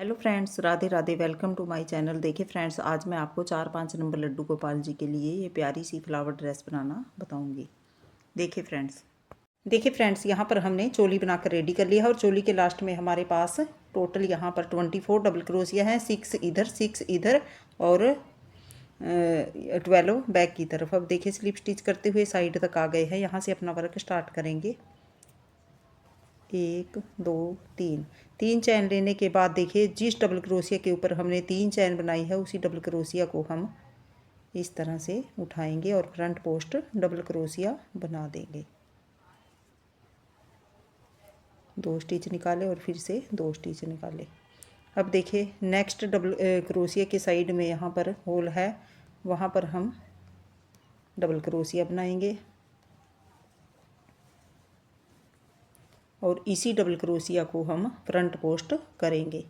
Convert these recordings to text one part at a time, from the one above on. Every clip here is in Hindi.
Hello friends, Radhe Radhe. Welcome to my channel. देखिए फ्रेंड्स, आज मैं आपको 4-5 नंबर लड्डू गोपाल जी के लिए ये प्यारी सी फ्लावर ड्रेस बनाना बताऊंगी। देखिए फ्रेंड्स, यहाँ पर हमने चोली बनाकर रेडी कर लिया है और चोली के लास्ट में हमारे पास टोटल यहाँ पर 24 डबल क्रोशिया हैं। 6 इधर और 12 बैक की तरफ। अब देखिए स्लिप स्टिच करते हुए साइड तक आ गए हैं। यहाँ से अपना वर्क स्टार्ट करेंगे। 1 2 3 3 चैन लेने के बाद देखिए जिस डबल क्रोशिया के ऊपर हमने 3 चैन बनाई है उसी डबल क्रोशिया को हम इस तरह से उठाएंगे और फ्रंट पोस्ट डबल क्रोशिया बना देंगे। 2 स्टिच निकाले और फिर से 2 स्टिच निकाले। अब देखिए नेक्स्ट डबल क्रोशिया के साइड में यहाँ पर होल है, वहाँ पर हम डबल क्रोशिया बनाएंगे और इसी डबल क्रोशिया को हम फ्रंट पोस्ट करेंगे।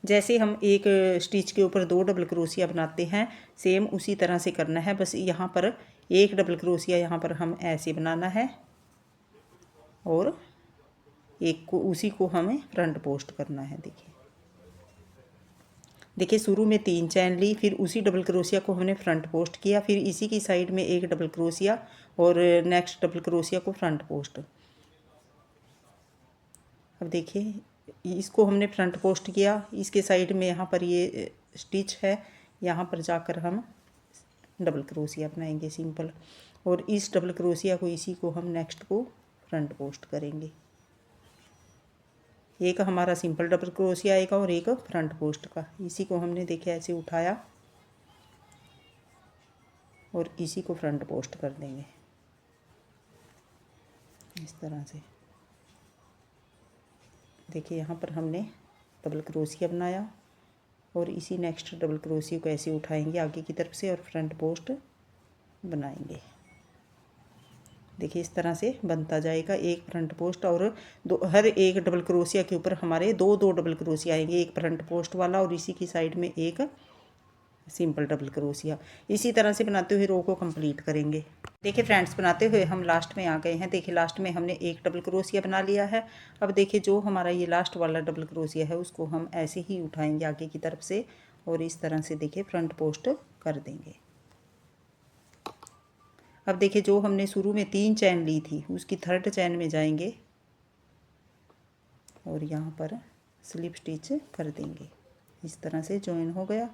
जैसे हम एक स्टिच के ऊपर 2 डबल क्रोशिया बनाते हैं, सेम उसी तरह से करना है। बस यहाँ पर एक डबल क्रोशिया यहाँ पर हम ऐसे बनाना है और एक को उसी को हमें फ्रंट पोस्ट करना है। देखिए शुरू में 3 चैन ली, फिर उसी डबल क्रोशिया को हमने फ्रंट पोस्ट किया, फिर इसी की साइड में एक डबल क्रोशिया और नेक्स्ट डबल क्रोशिया को फ्रंट पोस्ट। अब देखिए इसको हमने फ्रंट पोस्ट किया, इसके साइड में यहाँ पर ये स्टिच है, यहाँ पर जाकर हम डबल क्रोशिया बनाएंगे सिंपल, और इस डबल क्रोशिया को इसी को हम नेक्स्ट को फ्रंट पोस्ट करेंगे। एक हमारा सिंपल डबल क्रोशिया आएगा और एक फ्रंट पोस्ट का। इसी को हमने देखिए ऐसे उठाया और इसी को फ्रंट पोस्ट कर देंगे इस तरह से। देखिए यहाँ पर हमने डबल क्रोशिया बनाया और इसी नेक्स्ट डबल क्रोशिया को ऐसे उठाएंगे आगे की तरफ से और फ्रंट पोस्ट बनाएंगे। देखिए इस तरह से बनता जाएगा एक फ्रंट पोस्ट, और हर एक डबल क्रोशिया के ऊपर हमारे 2 डबल क्रोशिया आएंगे, एक फ्रंट पोस्ट वाला और इसी की साइड में एक सिंपल डबल क्रोशिया। इसी तरह से बनाते हुए रो को कंप्लीट करेंगे। देखिए फ्रेंड्स, बनाते हुए हम लास्ट में आ गए हैं। देखिए लास्ट में हमने एक डबल क्रोशिया बना लिया है। अब देखिए जो हमारा ये लास्ट वाला डबल क्रोशिया है उसको हम ऐसे ही उठाएंगे आगे की तरफ से और इस तरह से देखिए फ्रंट पोस्ट कर देंगे। अब देखिए जो हमने शुरू में 3 चैन ली थी उसकी थर्ड चैन में जाएंगे और यहाँ पर स्लिप स्टिच कर देंगे। इस तरह से जॉइन हो गया।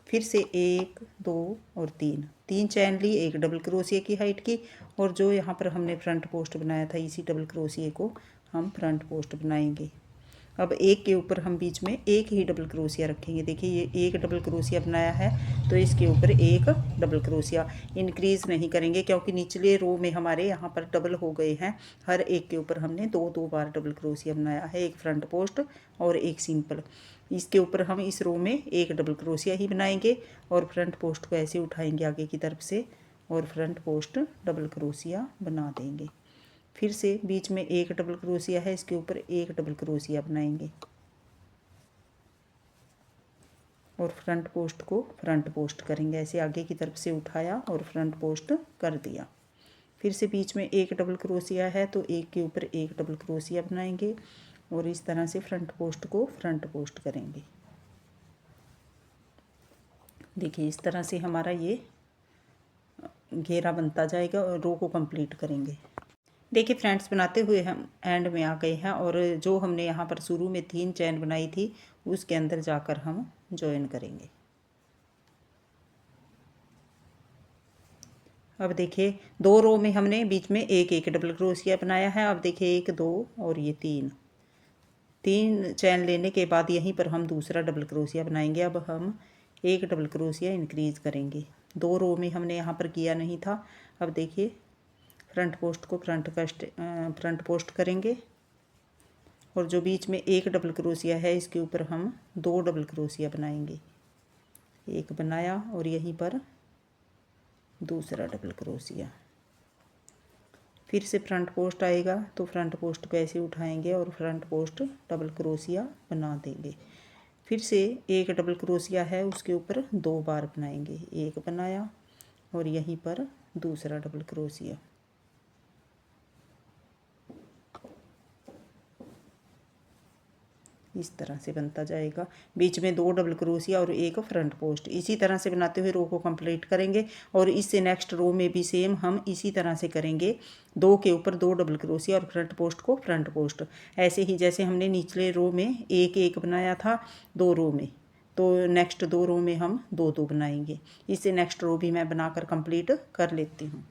फिर से 1 2 और 3 चैन ली, एक डबल क्रोशिया की हाइट की, और जो यहाँ पर हमने फ्रंट पोस्ट बनाया था इसी डबल क्रोशिया को हम फ्रंट पोस्ट बनाएंगे। अब एक के ऊपर हम बीच में एक ही डबल क्रोशिया रखेंगे। देखिए ये एक डबल क्रोशिया बनाया है तो इसके ऊपर एक डबल क्रोशिया, इंक्रीज़ नहीं करेंगे क्योंकि निचले रो में हमारे यहाँ पर डबल हो गए हैं। हर एक के ऊपर हमने 2 बार डबल क्रोशिया बनाया है, एक फ्रंट पोस्ट और एक सिंपल। इसके ऊपर हम इस रो में एक डबल क्रोशिया ही बनाएंगे और फ्रंट पोस्ट को ऐसे उठाएंगे आगे की तरफ से और फ्रंट पोस्ट डबल क्रोशिया बना देंगे। फिर से बीच में एक डबल क्रोशिया है, इसके ऊपर एक डबल क्रोशिया बनाएंगे और फ्रंट पोस्ट को फ्रंट पोस्ट करेंगे। ऐसे आगे की तरफ से उठाया और फ्रंट पोस्ट कर दिया। फिर से बीच में एक डबल क्रोशिया है तो एक के ऊपर एक डबल क्रोशिया बनाएंगे और इस तरह से फ्रंट पोस्ट को फ्रंट पोस्ट करेंगे। देखिए इस तरह से हमारा ये घेरा बनता जाएगा और रो को कंप्लीट करेंगे। देखिए फ्रेंड्स, बनाते हुए हम एंड में आ गए हैं और जो हमने यहाँ पर शुरू में 3 चैन बनाई थी उसके अंदर जाकर हम जॉइन करेंगे। अब देखिए 2 रो में हमने बीच में एक एक डबल क्रोशिया बनाया है। अब देखिए 1 2 और ये 3 चैन लेने के बाद यहीं पर हम दूसरा डबल क्रोशिया बनाएंगे। अब हम एक डबल क्रोशिया इंक्रीज़ करेंगे। 2 रो में हमने यहाँ पर किया नहीं था। अब देखिए फ्रंट पोस्ट को फ्रंट पोस्ट करेंगे और जो बीच में एक डबल क्रोशिया है इसके ऊपर हम 2 डबल क्रोशिया बनाएंगे। एक बनाया और यहीं पर दूसरा डबल क्रोशिया। फिर से फ्रंट पोस्ट आएगा तो फ्रंट पोस्ट को ऐसे उठाएंगे और फ्रंट पोस्ट डबल क्रोशिया बना देंगे। फिर से एक डबल क्रोशिया है उसके ऊपर 2 बार बनाएंगे। एक बनाया और यहीं पर दूसरा डबल क्रोशिया। इस तरह से बनता जाएगा। बीच में 2 डबल क्रोशिया और एक फ्रंट पोस्ट। इसी तरह से बनाते हुए रो को कंप्लीट करेंगे और इससे नेक्स्ट रो में भी सेम हम इसी तरह से करेंगे। 2 के ऊपर 2 डबल क्रोशिया और फ्रंट पोस्ट को फ्रंट पोस्ट। ऐसे ही जैसे हमने निचले रो में एक एक बनाया था 2 रो में, तो नेक्स्ट 2 रो में हम 2 2 बनाएंगे। इससे नेक्स्ट रो भी मैं बनाकर कंप्लीट कर लेती हूँ।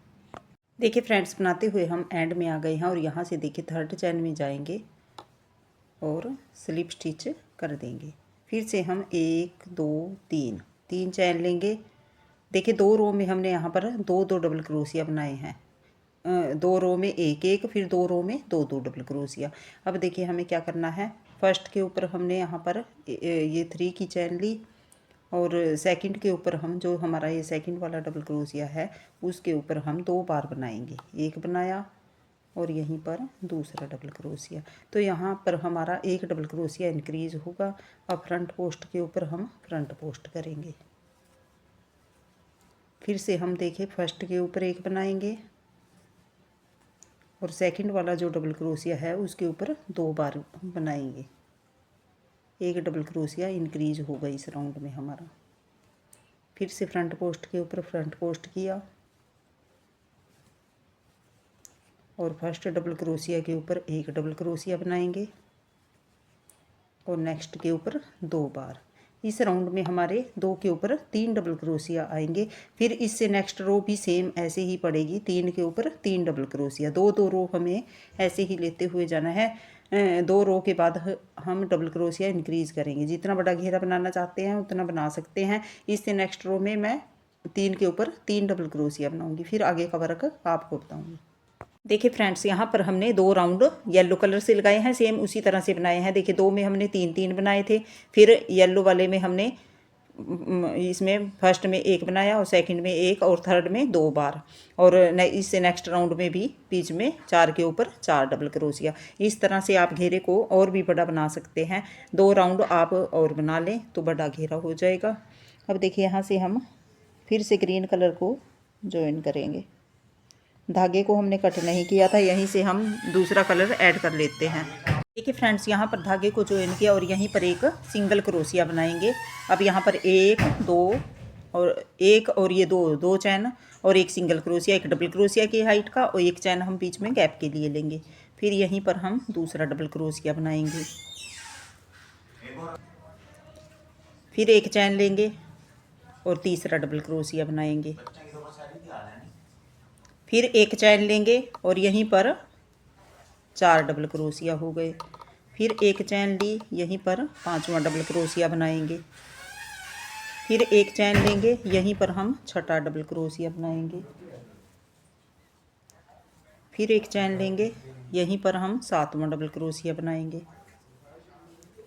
देखिए फ्रेंड्स, बनाते हुए हम एंड में आ गए हैं और यहाँ से देखिए थर्ड चैन में जाएंगे और स्लिप स्टिच कर देंगे। फिर से हम 1 2 3 चैन लेंगे। देखिए 2 रो में हमने यहाँ पर 2 2 डबल क्रोशिया बनाए हैं। 2 रो में एक एक, फिर 2 रो में 2 2 डबल क्रोशिया। अब देखिए हमें क्या करना है, फर्स्ट के ऊपर हमने यहाँ पर ये 3 की चैन ली और सेकंड के ऊपर हम जो हमारा ये सेकंड वाला डबल क्रोशिया है उसके ऊपर हम 2 बार बनाएंगे। एक बनाया और यहीं पर दूसरा डबल क्रोशिया। तो यहाँ पर हमारा एक डबल क्रोशिया इंक्रीज होगा। अब फ्रंट पोस्ट के ऊपर हम फ्रंट पोस्ट करेंगे। फिर से हम देखें फर्स्ट के ऊपर एक बनाएंगे और सेकंड वाला जो डबल क्रोशिया है उसके ऊपर 2 बार बनाएंगे। एक डबल क्रोशिया इंक्रीज होगा इस राउंड में हमारा। फिर से फ्रंट पोस्ट के ऊपर फ्रंट पोस्ट किया और फर्स्ट डबल क्रोशिया के ऊपर एक डबल क्रोशिया बनाएंगे और नेक्स्ट के ऊपर 2 बार। इस राउंड में हमारे 2 के ऊपर 3 डबल क्रोशिया आएंगे। फिर इससे नेक्स्ट रो भी सेम ऐसे ही पड़ेगी, 3 के ऊपर 3 डबल क्रोशिया। 2 2 रो हमें ऐसे ही लेते हुए जाना है। 2 रो के बाद हम डबल क्रोशिया इंक्रीज करेंगे। जितना बड़ा घेरा बनाना चाहते हैं उतना बना सकते हैं। इससे नेक्स्ट रो में मैं 3 के ऊपर 3 डबल क्रोशिया बनाऊंगी, फिर आगे का वर्क आपको बताऊंगी। देखिए फ्रेंड्स, यहाँ पर हमने 2 राउंड येलो कलर से लगाए हैं, सेम उसी तरह से बनाए हैं। देखिए 2 में हमने 3 3 बनाए थे, फिर येलो वाले में हमने इसमें फर्स्ट में एक बनाया और सेकंड में एक और थर्ड में 2 बार। और इससे नेक्स्ट राउंड में भी बीच में 4 के ऊपर 4 डबल क्रोशिया। इस तरह से आप घेरे को और भी बड़ा बना सकते हैं। 2 राउंड आप और बना लें तो बड़ा घेरा हो जाएगा। अब देखिए यहाँ से हम फिर से ग्रीन कलर को ज्वाइन करेंगे। धागे को हमने कट नहीं किया था, यहीं से हम दूसरा कलर ऐड कर लेते हैं। देखिए फ्रेंड्स, यहाँ पर धागे को ज्वाइन किया और यहीं पर एक सिंगल क्रोशिया बनाएंगे। अब यहाँ पर 1 2 और एक और ये 2 चैन और एक सिंगल क्रोशिया, एक डबल क्रोशिया की हाइट का और एक चैन हम बीच में गैप के लिए लेंगे। फिर यहीं पर हम दूसरा डबल क्रोशिया बनाएंगे। फिर एक चैन लेंगे और तीसरा डबल क्रोशिया बनाएंगे। फिर एक चैन लेंगे और यहीं पर 4 डबल क्रोशिया हो गए। फिर एक चैन ली, यहीं पर 5वां डबल क्रोशिया बनाएंगे। फिर एक चैन लेंगे, यहीं पर हम 6ठा डबल क्रोशिया बनाएंगे। फिर एक चैन लेंगे, यहीं पर हम 7वां डबल क्रोशिया बनाएंगे।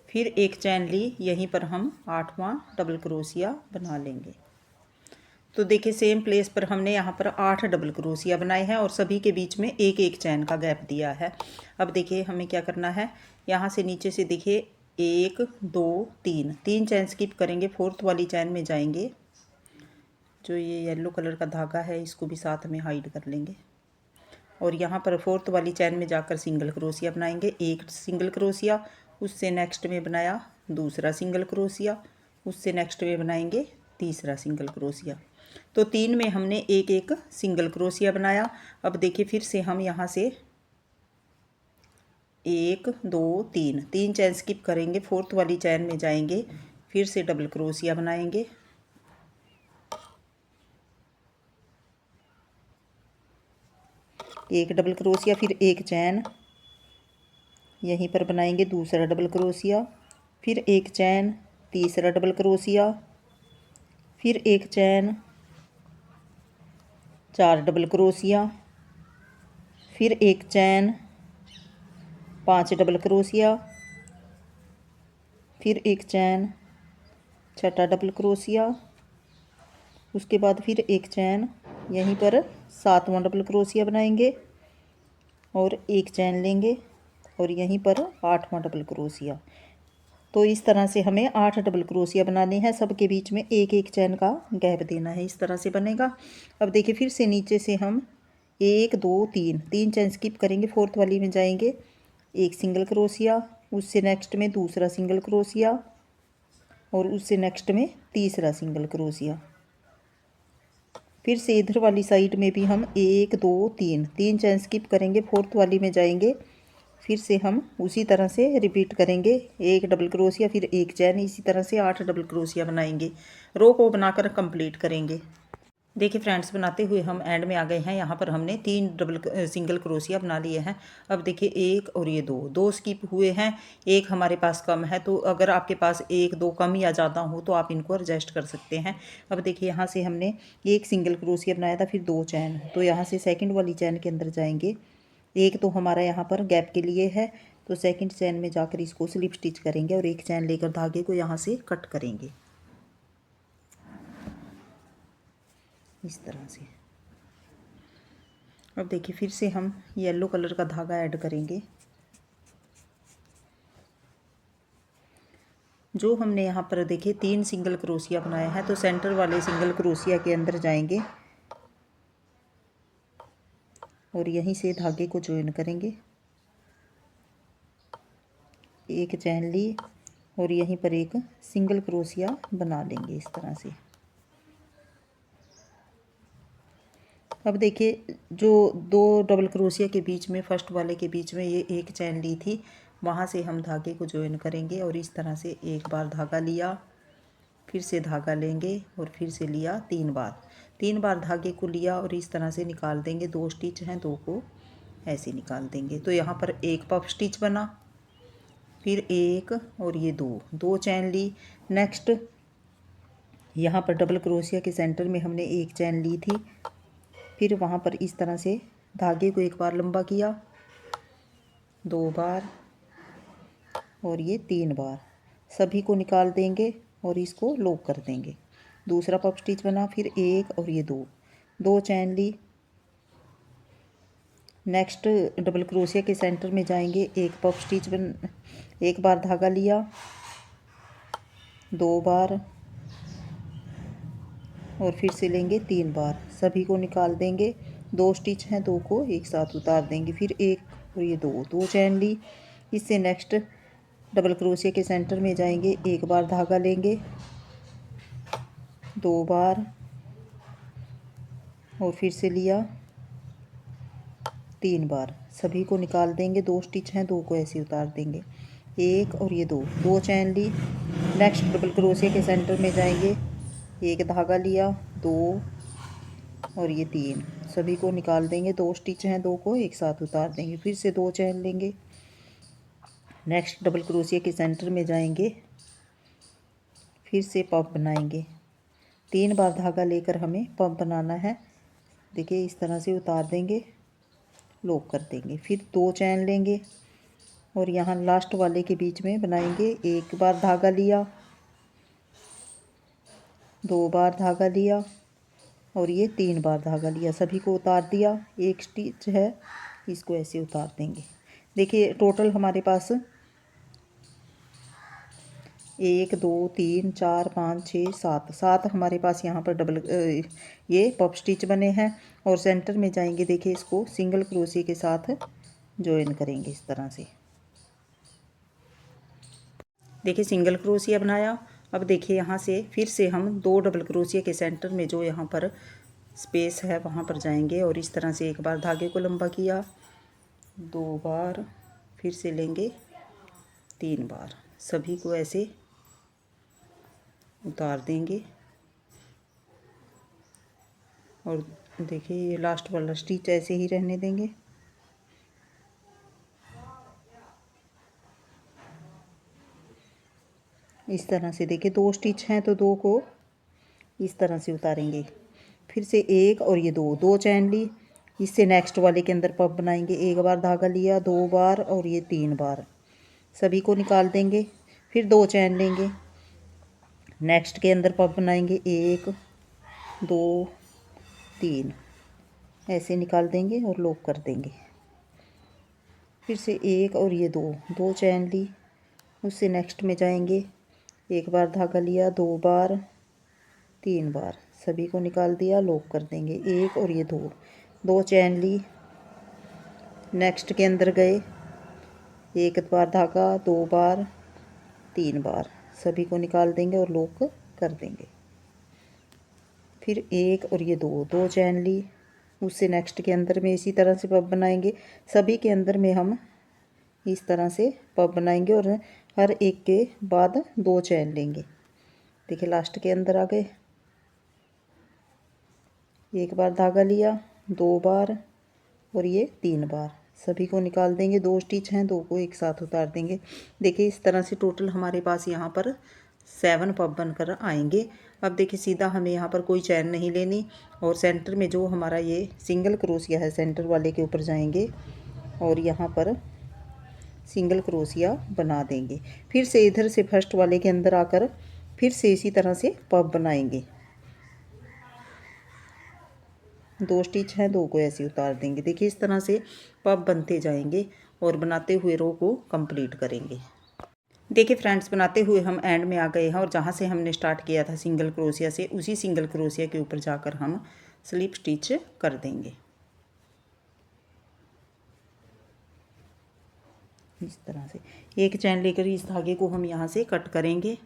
फिर एक चैन ली, यहीं पर हम 8वां डबल क्रोशिया बना लेंगे। तो देखिए सेम प्लेस पर हमने यहाँ पर 8 डबल क्रोशिया बनाए हैं और सभी के बीच में एक एक चैन का गैप दिया है। अब देखिए हमें क्या करना है, यहाँ से नीचे से देखिए 1 2 3 चैन स्किप करेंगे। 4th वाली चैन में जाएंगे। जो ये येलो कलर का धागा है इसको भी साथ में हाइड कर लेंगे और यहाँ पर 4th वाली चैन में जाकर सिंगल क्रोशिया बनाएंगे। एक सिंगल क्रोशिया, उससे नेक्स्ट में बनाया दूसरा सिंगल क्रोशिया, उससे नेक्स्ट में बनाएंगे तीसरा सिंगल क्रोशिया। तो 3 में हमने एक एक सिंगल क्रोशिया बनाया। अब देखिए फिर से हम यहाँ से 1 2 3 चैन स्किप करेंगे। 4th वाली चैन में जाएंगे, फिर से डबल क्रोशिया बनाएंगे। एक डबल क्रोशिया, फिर एक चैन, यहीं पर बनाएंगे दूसरा डबल क्रोशिया, फिर एक चैन, तीसरा डबल क्रोशिया, फिर एक चैन, 4 डबल क्रोशिया, फिर एक चैन, 5 डबल क्रोशिया, फिर एक चैन, 6ठा डबल क्रोशिया, उसके बाद फिर एक चैन, यहीं पर 7वां डबल क्रोशिया बनाएंगे और एक चैन लेंगे और यहीं पर 8वां डबल क्रोशिया। तो इस तरह से हमें 8 डबल क्रोशिया बनाने हैं। सबके बीच में एक एक चैन का गैप देना है, इस तरह से बनेगा। अब देखिए फिर से नीचे से हम 1 2 3 चैन स्किप करेंगे। 4th वाली में जाएंगे, एक सिंगल क्रोशिया, उससे नेक्स्ट में दूसरा सिंगल क्रोशिया और उससे नेक्स्ट में तीसरा सिंगल क्रोशिया। फिर से इधर वाली साइड में भी हम 1 2 3 चेन स्किप करेंगे, फोर्थ वाली में जाएंगे, फिर से हम उसी तरह से रिपीट करेंगे, एक डबल क्रोशिया फिर एक चैन, इसी तरह से 8 डबल क्रोशिया बनाएंगे। रो को बनाकर कंप्लीट करेंगे। देखिए फ्रेंड्स, बनाते हुए हम एंड में आ गए हैं। यहाँ पर हमने 3 सिंगल क्रोशिया बना लिए हैं। अब देखिए एक और ये दो स्किप हुए हैं, एक हमारे पास कम है, तो अगर आपके पास 1 2 कम या ज़्यादा हो तो आप इनको एडजस्ट कर सकते हैं। अब देखिए यहाँ से हमने एक सिंगल क्रोशिया बनाया था, फिर 2 चैन, तो यहाँ से सेकेंड वाली चैन के अंदर जाएंगे। एक तो हमारा यहाँ पर गैप के लिए है, तो सेकंड चैन में जाकर इसको स्लिप स्टिच करेंगे और एक चैन लेकर धागे को यहाँ से कट करेंगे इस तरह से। अब देखिए फिर से हम येलो कलर का धागा ऐड करेंगे। जो हमने यहाँ पर देखिए 3 सिंगल क्रोशिया बनाया है, तो सेंटर वाले सिंगल क्रोशिया के अंदर जाएंगे और यहीं से धागे को ज्वाइन करेंगे। एक चैन ली और यहीं पर एक सिंगल क्रोशिया बना लेंगे इस तरह से। अब देखिए जो 2 डबल क्रोशिया के बीच में, फर्स्ट वाले के बीच में ये एक चैन ली थी, वहाँ से हम धागे को ज्वाइन करेंगे और इस तरह से एक बार धागा लिया, फिर से धागा लेंगे और फिर से लिया 3 बार धागे को लिया और इस तरह से निकाल देंगे। 2 स्टिच हैं, 2 को ऐसे निकाल देंगे। तो यहाँ पर एक पफ स्टिच बना, फिर एक और ये दो चैन ली। नेक्स्ट यहाँ पर डबल क्रोशिया के सेंटर में हमने एक चैन ली थी, फिर वहाँ पर इस तरह से धागे को एक बार लंबा किया, 2 बार और ये 3 बार, सभी को निकाल देंगे और इसको लॉक कर देंगे। दूसरा पफ स्टिच बना, फिर एक और ये दो चैन ली। नेक्स्ट डबल क्रोशिया के सेंटर में जाएंगे, एक पफ स्टिच एक बार धागा लिया, 2 बार और फिर से लेंगे 3 बार, सभी को निकाल देंगे। 2 स्टिच हैं, 2 को एक साथ उतार देंगे, फिर एक और ये दो चैन ली। इससे नेक्स्ट डबल क्रोशिया के सेंटर में जाएंगे, एक बार धागा लेंगे, 2 बार और फिर से लिया 3 बार, सभी को निकाल देंगे। 2 स्टिच हैं, 2 को ऐसे उतार देंगे, एक और ये दो चैन ली। नेक्स्ट डबल क्रोशिया के सेंटर में जाएंगे, एक धागा लिया, 2 और ये 3, सभी को निकाल देंगे। 2 स्टिच हैं, 2 को एक साथ उतार देंगे, फिर से 2 चैन लेंगे। नेक्स्ट डबल क्रोशिया के सेंटर में जाएंगे, फिर से पफ बनाएंगे। 3 बार धागा लेकर हमें पफ बनाना है। देखिए इस तरह से उतार देंगे, लॉक कर देंगे, फिर 2 चैन लेंगे और यहाँ लास्ट वाले के बीच में बनाएंगे। एक बार धागा लिया, 2 बार धागा लिया और ये 3 बार धागा लिया, सभी को उतार दिया। एक स्टिच है, इसको ऐसे उतार देंगे। देखिए टोटल हमारे पास 1 2 3 4 5 6 7 हमारे पास यहाँ पर डबल ये पफ स्टिच बने हैं और सेंटर में जाएंगे। देखिए इसको सिंगल क्रोशिया के साथ ज्वाइन करेंगे इस तरह से। देखिए सिंगल क्रोशिया बनाया। अब देखिए यहाँ से फिर से हम 2 डबल क्रोशिया के सेंटर में जो यहाँ पर स्पेस है वहाँ पर जाएंगे और इस तरह से एक बार धागे को लंबा किया, 2 बार, फिर से लेंगे 3 बार, सभी को ऐसे उतार देंगे और देखिए ये लास्ट वाला स्टिच ऐसे ही रहने देंगे। इस तरह से देखिए 2 स्टिच हैं, तो 2 को इस तरह से उतारेंगे, फिर से एक और ये दो चैन ली। इससे नेक्स्ट वाले के अंदर पफ बनाएंगे। एक बार धागा लिया, 2 बार और ये 3 बार, सभी को निकाल देंगे, फिर 2 चैन लेंगे। नेक्स्ट के अंदर पफ बनाएंगे, 1 2 3, ऐसे निकाल देंगे और लॉक कर देंगे। फिर से एक और ये दो चैन ली, उससे नेक्स्ट में जाएंगे। एक बार धागा लिया, 2 बार 3 बार, सभी को निकाल दिया, लॉक कर देंगे। एक और ये दो चैन ली। नेक्स्ट के अंदर गए, एक बार धागा, 2 बार, 3 बार, सभी को निकाल देंगे और लॉक कर देंगे। फिर एक और ये दो चैन ली, उससे नेक्स्ट के अंदर में इसी तरह से पफ बनाएंगे। सभी के अंदर में हम इस तरह से पफ बनाएंगे और हर एक के बाद 2 चैन लेंगे। देखिए लास्ट के अंदर आ गए, एक बार धागा लिया, 2 बार और ये 3 बार, सभी को निकाल देंगे। 2 स्टिच हैं, 2 को एक साथ उतार देंगे। देखिए इस तरह से टोटल हमारे पास यहाँ पर 7 पफ बनकर आएंगे। अब देखिए सीधा हमें यहाँ पर कोई चैन नहीं लेनी और सेंटर में जो हमारा ये सिंगल क्रोशिया है सेंटर वाले के ऊपर जाएंगे और यहाँ पर सिंगल क्रोशिया बना देंगे। फिर से इधर से फर्स्ट वाले के अंदर आकर फिर से इसी तरह से पफ बनाएंगे। 2 स्टिच हैं, 2 को ऐसे उतार देंगे। देखिए इस तरह से पफ बनते जाएंगे और बनाते हुए रो को कंप्लीट करेंगे। देखिए फ्रेंड्स, बनाते हुए हम एंड में आ गए हैं और जहाँ से हमने स्टार्ट किया था सिंगल क्रोशिया से, उसी सिंगल क्रोशिया के ऊपर जाकर हम स्लिप स्टिच कर देंगे इस तरह से। एक चैन लेकर इस धागे को हम यहाँ से कट करेंगे।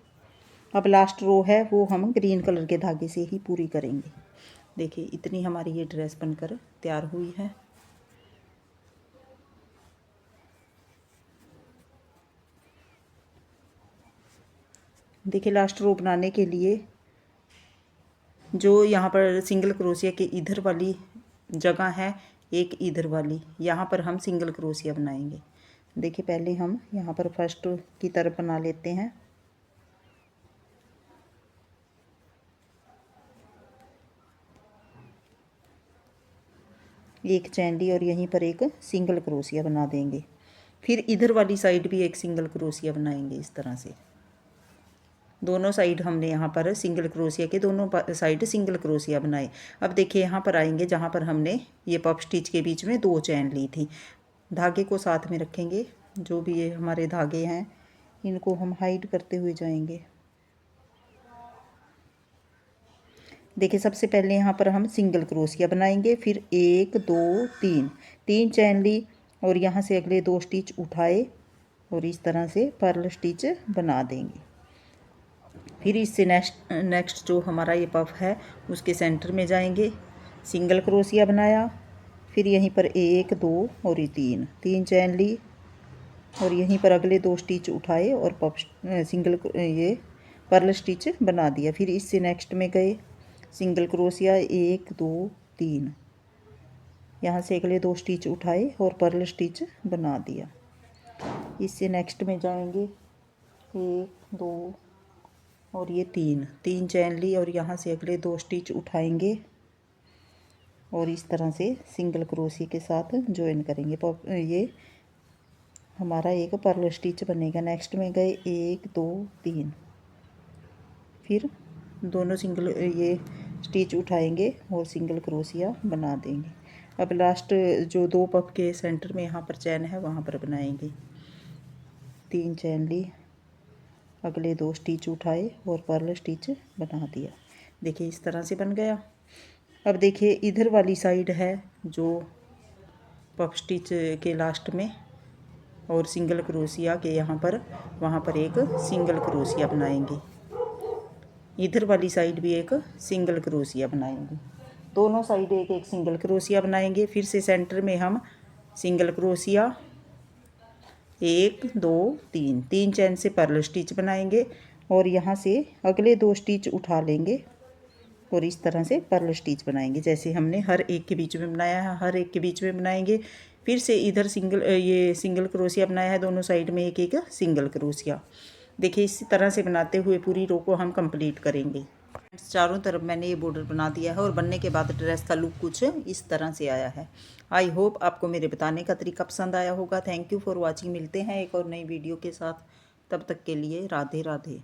अब लास्ट रो है वो हम ग्रीन कलर के धागे से ही पूरी करेंगे। देखिए इतनी हमारी ये ड्रेस बनकर तैयार हुई है। देखिए लास्ट रो बनाने के लिए जो यहाँ पर सिंगल क्रोशिया के इधर वाली जगह है, एक इधर वाली, यहाँ पर हम सिंगल क्रोशिया बनाएंगे। देखिए पहले हम यहाँ पर फर्स्ट की तरफ बना लेते हैं। एक चैन ली और यहीं पर एक सिंगल क्रोशिया बना देंगे। फिर इधर वाली साइड भी एक सिंगल क्रोशिया बनाएंगे इस तरह से। दोनों साइड हमने यहाँ पर सिंगल क्रोशिया के दोनों साइड सिंगल क्रोशिया बनाए। अब देखिए यहाँ पर आएंगे जहाँ पर हमने ये पफ स्टिच के बीच में 2 चैन ली थी। धागे को साथ में रखेंगे, जो भी ये हमारे धागे हैं इनको हम हाइड करते हुए जाएंगे। देखिए सबसे पहले यहाँ पर हम सिंगल क्रोशिया बनाएंगे। फिर 1 2 3 चैन ली और यहाँ से अगले 2 स्टिच उठाए और इस तरह से पर्ल स्टिच बना देंगे। फिर इससे नेक्स्ट जो हमारा ये पफ है उसके सेंटर में जाएंगे, सिंगल क्रोशिया बनाया। फिर यहीं पर 1 2 और ये 3 चैन ली और यहीं पर अगले 2 स्टिच उठाए और पफ सिंगल ये पर्ल स्टिच बना दिया। फिर इससे नेक्स्ट में गए, सिंगल क्रोशिया 1 2 3, यहाँ से अगले 2 स्टिच उठाए और पर्ल स्टिच बना दिया। इससे नेक्स्ट में जाएंगे, 1 2 और ये 3 चैन ली और यहाँ से अगले 2 स्टिच उठाएंगे और इस तरह से सिंगल क्रोशिया के साथ ज्वाइन करेंगे। ये हमारा एक पर्ल स्टिच बनेगा। नेक्स्ट में गए 1 2 3, फिर दोनों सिंगल ये स्टिच उठाएंगे और सिंगल क्रोशिया बना देंगे। अब लास्ट जो 2 पफ के सेंटर में यहाँ पर चैन है वहाँ पर बनाएंगे। 3 चैन ली, अगले 2 स्टिच उठाए और पर्ल स्टिच बना दिया। देखिए इस तरह से बन गया। अब देखिए इधर वाली साइड है जो पफ स्टिच के लास्ट में और सिंगल क्रोशिया के यहाँ पर, वहाँ पर एक सिंगल क्रोशिया बनाएंगे। इधर वाली साइड भी एक सिंगल क्रोशिया बनाएंगे। दोनों साइड एक एक सिंगल क्रोशिया बनाएंगे। फिर से सेंटर में हम सिंगल क्रोशिया 1 2 3 चैन से पर्ल स्टिच बनाएंगे और यहाँ से अगले 2 स्टिच उठा लेंगे और इस तरह से पर्ल स्टिच बनाएंगे जैसे हमने हर एक के बीच में बनाया है, हर एक के बीच में बनाएंगे। फिर से इधर ये सिंगल क्रोशिया बनाया है, दोनों साइड में एक एक सिंगल क्रोशिया। देखिए इसी तरह से बनाते हुए पूरी रो को हम कंप्लीट करेंगे। चारों तरफ मैंने ये बॉर्डर बना दिया है और बनने के बाद ड्रेस का लुक कुछ इस तरह से आया है। आई होप आपको मेरे बताने का तरीका पसंद आया होगा। Thank you for watching. मिलते हैं एक और नई वीडियो के साथ, तब तक के लिए राधे राधे।